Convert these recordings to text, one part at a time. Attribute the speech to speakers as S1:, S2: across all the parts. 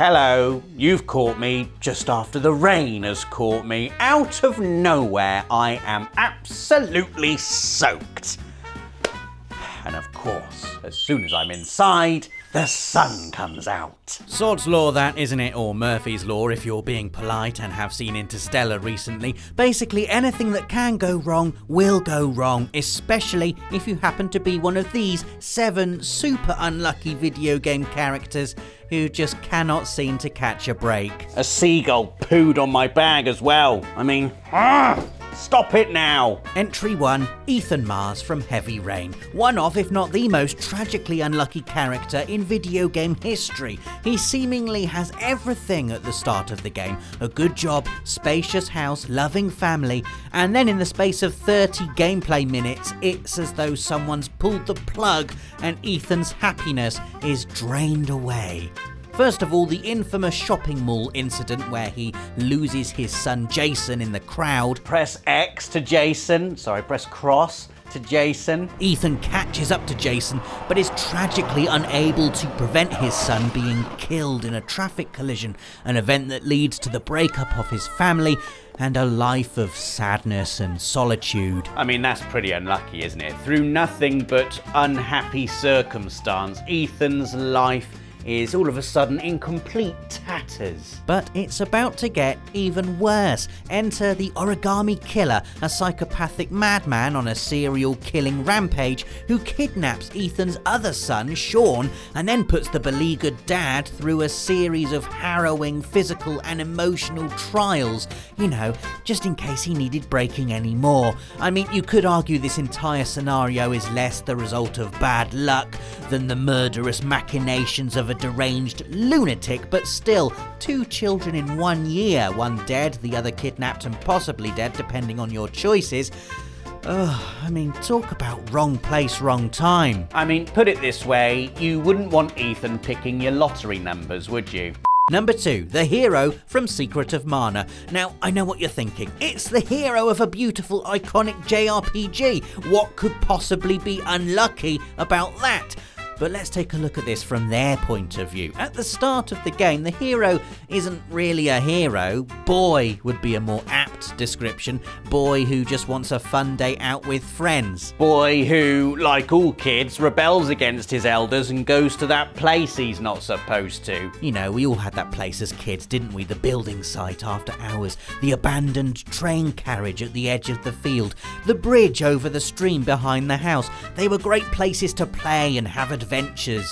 S1: Hello, you've caught me just after the rain has caught me. Out of nowhere, I am absolutely soaked. And of course, as soon as I'm inside, the sun comes out.
S2: Sod's law that, isn't it? Or Murphy's law if you're being polite and have seen Interstellar recently. Basically, anything that can go wrong will go wrong, especially if you happen to be one of these 7 super unlucky video game characters who just cannot seem to catch a break.
S1: A seagull pooed on my bag as well. I mean, stop it now.
S2: Entry 1, Ethan Mars from Heavy Rain. One of, if not the most tragically unlucky character in video game history. He seemingly has everything at the start of the game. A good job, spacious house, loving family, and then in the space of 30 gameplay minutes, it's as though someone's pulled the plug and Ethan's happiness is drained away. First of all, the infamous shopping mall incident where he loses his son Jason in the crowd.
S1: Press X to Jason. Sorry, press cross to Jason.
S2: Ethan catches up to Jason, but is tragically unable to prevent his son being killed in a traffic collision, an event that leads to the breakup of his family and a life of sadness and solitude.
S1: I mean, that's pretty unlucky, isn't it? Through nothing but unhappy circumstance, Ethan's life is all of a sudden in complete tatters.
S2: But it's about to get even worse. Enter the Origami Killer, a psychopathic madman on a serial killing rampage who kidnaps Ethan's other son, Sean, and then puts the beleaguered dad through a series of harrowing physical and emotional trials, you know, just in case he needed breaking any more. I mean, you could argue this entire scenario is less the result of bad luck than the murderous machinations of a deranged lunatic, but still, 2 children in 1 year, one dead, the other kidnapped and possibly dead depending on your choices. I mean, talk about wrong place, wrong time.
S1: I mean, put it this way, you wouldn't want Ethan picking your lottery numbers, would you?
S2: Number 2, the hero from Secret of Mana. Now, I know what you're thinking. It's the hero of a beautiful, iconic JRPG. What could possibly be unlucky about that? But let's take a look at this from their point of view. At the start of the game, the hero isn't really a hero. Boy would be a more apt description. Boy who just wants a fun day out with friends.
S1: Boy who, like all kids, rebels against his elders and goes to that place he's not supposed to.
S2: You know, we all had that place as kids, didn't we? The building site after hours, the abandoned train carriage at the edge of the field, the bridge over the stream behind the house. They were great places to play and have adventures.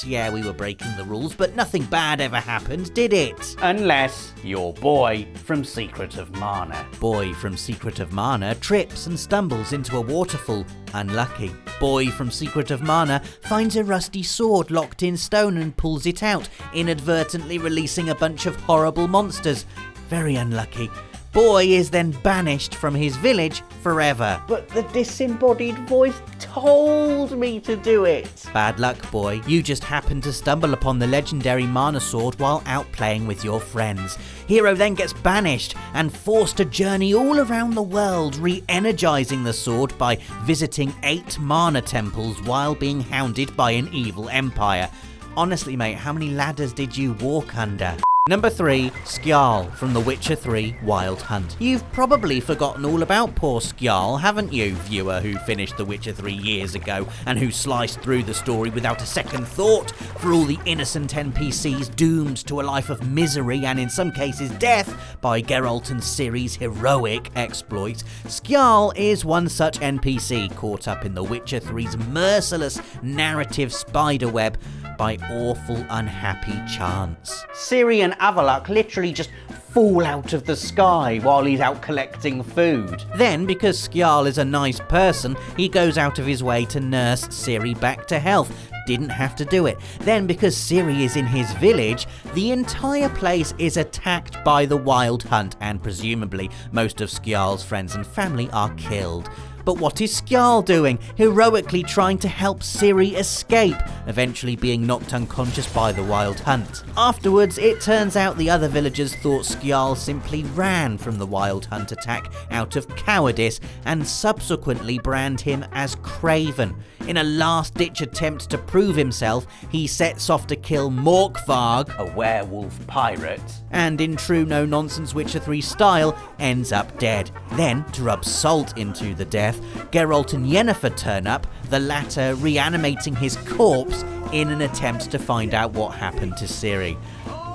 S2: Yeah, we were breaking the rules, but nothing bad ever happened, did it?
S1: Unless you're Boy from Secret of Mana.
S2: Boy from Secret of Mana trips and stumbles into a waterfall. Unlucky. Boy from Secret of Mana finds a rusty sword locked in stone and pulls it out, inadvertently releasing a bunch of horrible monsters. Very unlucky. Boy is then banished from his village forever.
S1: But the disembodied voice told me to do it.
S2: Bad luck, Boy. You just happened to stumble upon the legendary Mana sword while out playing with your friends. Hero then gets banished and forced to journey all around the world, re-energizing the sword by visiting 8 Mana temples while being hounded by an evil empire. Honestly, mate, how many ladders did you walk under? Number 3, Skjarl from The Witcher 3 Wild Hunt. You've probably forgotten all about poor Skjarl, haven't you, viewer who finished The Witcher 3 years ago and who sliced through the story without a second thought for all the innocent NPCs doomed to a life of misery and in some cases death by Geralt and Ciri's heroic exploits. Skjarl is one such NPC caught up in The Witcher 3's merciless narrative spiderweb by awful unhappy chance.
S1: Ciri and Avalok literally just fall out of the sky while he's out collecting food.
S2: Then, because Skjarl is a nice person, he goes out of his way to nurse Ciri back to health. Didn't have to do it. Then, because Ciri is in his village, the entire place is attacked by the Wild Hunt and presumably most of Skjarl's friends and family are killed. But what is Skjarl doing? Heroically trying to help Ciri escape, eventually being knocked unconscious by the Wild Hunt. Afterwards, it turns out the other villagers thought Skjarl simply ran from the Wild Hunt attack out of cowardice and subsequently brand him as craven. In a last-ditch attempt to prove himself, he sets off to kill Morkvarg,
S1: a werewolf pirate,
S2: and in true no-nonsense Witcher 3 style, ends up dead. Then, to rub salt into the death, Geralt and Yennefer turn up, the latter reanimating his corpse in an attempt to find out what happened to Ciri.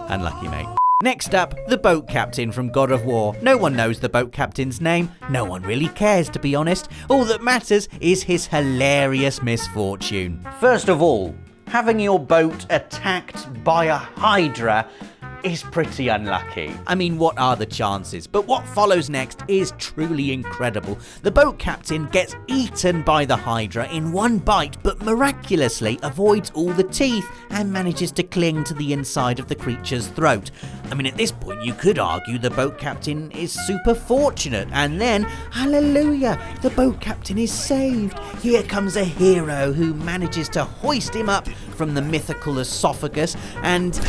S2: Unlucky, mate. Next up, the boat captain from God of War. No one knows the boat captain's name. No one really cares, to be honest. All that matters is his hilarious misfortune.
S1: First of all, having your boat attacked by a Hydra is pretty unlucky.
S2: I mean, what are the chances? But what follows next is truly incredible. The boat captain gets eaten by the Hydra in one bite, but miraculously avoids all the teeth and manages to cling to the inside of the creature's throat. I mean, at this point, you could argue the boat captain is super fortunate, and then, hallelujah, the boat captain is saved. Here comes a hero who manages to hoist him up from the mythical esophagus and...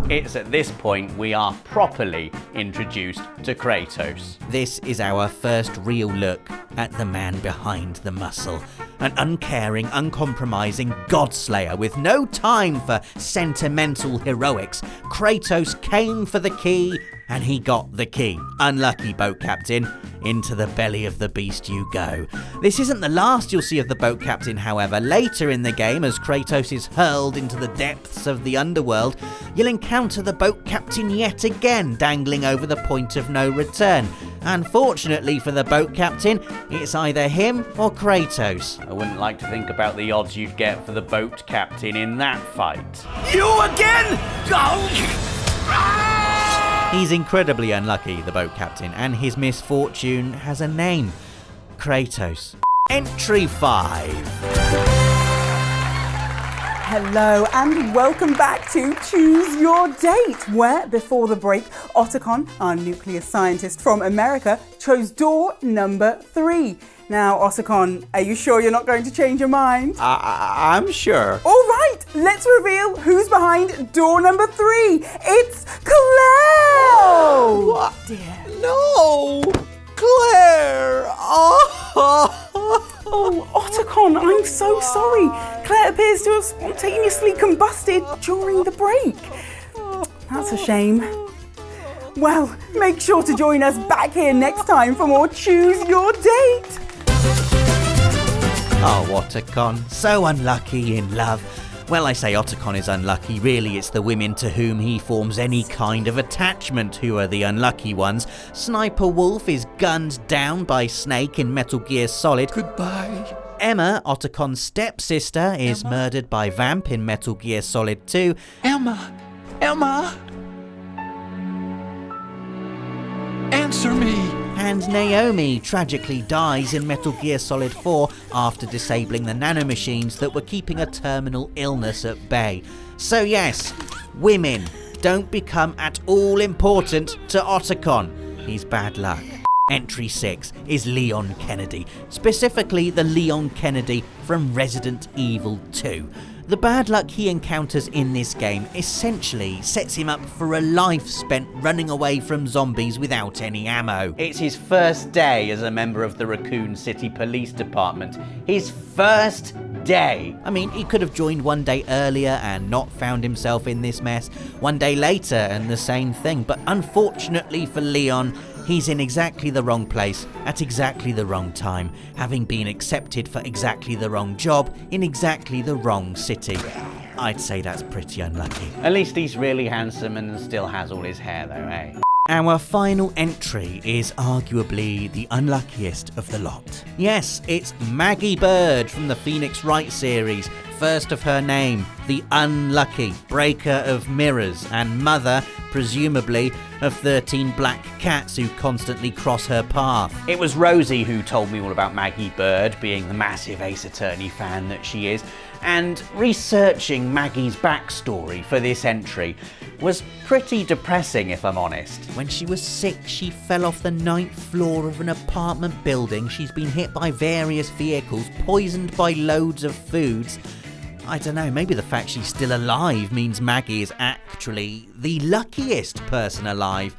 S1: It's at this point we are properly introduced to Kratos.
S2: This is our first real look at the man behind the muscle. An uncaring, uncompromising godslayer with no time for sentimental heroics. Kratos came for the key, and he got the key. Unlucky, boat captain. Into the belly of the beast you go. This isn't the last you'll see of the boat captain, however. Later in the game, as Kratos is hurled into the depths of the underworld, you'll encounter the boat captain yet again, dangling over the point of no return. Unfortunately for the boat captain, it's either him or Kratos.
S1: I wouldn't like to think about the odds you'd get for the boat captain in that fight.
S3: You again?
S2: He's incredibly unlucky, the boat captain, and his misfortune has a name. Kratos. Entry 5.
S4: Hello and welcome back to Choose Your Date, where before the break, Otacon, our nuclear scientist from America, chose door number 3. Now, Otacon, are you sure you're not going to change your mind?
S3: I'm sure.
S4: All right, let's reveal who's behind door number 3. It's Claire!
S3: What?
S4: Dear.
S3: No! Claire!
S4: Oh, Otacon, I'm so sorry. Claire appears to have spontaneously combusted during the break. That's a shame. Well, make sure to join us back here next time for more Choose Your Date.
S2: Oh, Otacon, so unlucky in love. Well, I say Otacon is unlucky, really it's the women to whom he forms any kind of attachment who are the unlucky ones. Sniper Wolf is gunned down by Snake in Metal Gear Solid.
S3: Goodbye.
S2: Emma, Otacon's stepsister, is murdered by Vamp in Metal Gear Solid 2.
S3: Emma! Answer me!
S2: And Naomi tragically dies in Metal Gear Solid 4 after disabling the nanomachines that were keeping a terminal illness at bay. So yes, women don't become at all important to Otacon. He's bad luck. Entry 6 is Leon Kennedy, specifically the Leon Kennedy from Resident Evil 2. The bad luck he encounters in this game essentially sets him up for a life spent running away from zombies without any ammo.
S1: It's his first day as a member of the Raccoon City Police Department. His first day.
S2: I mean, he could have joined one day earlier and not found himself in this mess, one day later and the same thing, but unfortunately for Leon, he's in exactly the wrong place at exactly the wrong time, having been accepted for exactly the wrong job in exactly the wrong city. I'd say that's pretty unlucky.
S1: At least he's really handsome and still has all his hair though, eh?
S2: Our final entry is arguably the unluckiest of the lot. Yes, it's Maggie Bird from the Phoenix Wright series, first of her name, the unlucky breaker of mirrors and mother, presumably, of 13 black cats who constantly cross her path.
S1: It was Rosie who told me all about Maggie Bird, being the massive Ace Attorney fan that she is, and researching Maggie's backstory for this entry was pretty depressing, if I'm honest.
S2: When she was 6, she fell off the 9th floor of an apartment building. She's been hit by various vehicles, poisoned by loads of foods. I don't know, maybe the fact she's still alive means Maggie is actually the luckiest person alive.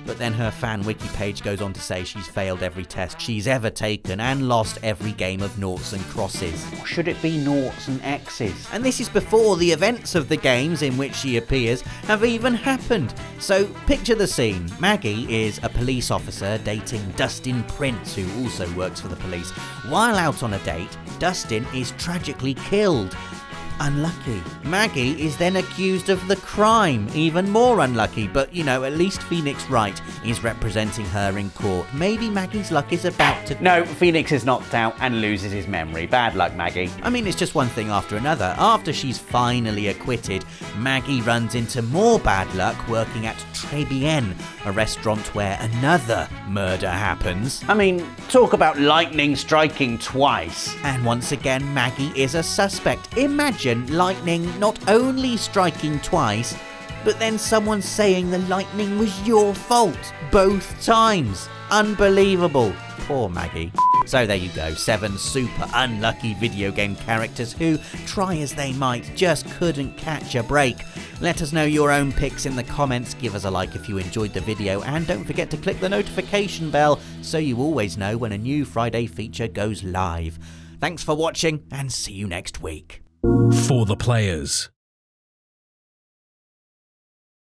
S2: But then her fan wiki page goes on to say she's failed every test she's ever taken and lost every game of noughts and crosses.
S1: Or should it be noughts and X's?
S2: And this is before the events of the games in which she appears have even happened. So picture the scene. Maggie is a police officer dating Dustin Prince, who also works for the police. While out on a date, Dustin is tragically killed. Unlucky. Maggie is then accused of the crime. Even more unlucky, but you know, at least Phoenix Wright is representing her in court. Maybe Maggie's luck is about to...
S1: No, Phoenix is knocked out and loses his memory. Bad luck, Maggie.
S2: I mean, it's just one thing after another. After she's finally acquitted, Maggie runs into more bad luck working at Très Bien, a restaurant where another murder happens.
S1: I mean, talk about lightning striking twice.
S2: And once again, Maggie is a suspect. Imagine lightning not only striking twice, but then someone saying the lightning was your fault both times. Unbelievable. Poor Maggie. So there you go, 7 super unlucky video game characters who, try as they might, just couldn't catch a break. Let us know your own picks in the comments, give us a like if you enjoyed the video, and don't forget to click the notification bell so you always know when a new Friday feature goes live. Thanks for watching, and see you next week.
S5: For the players.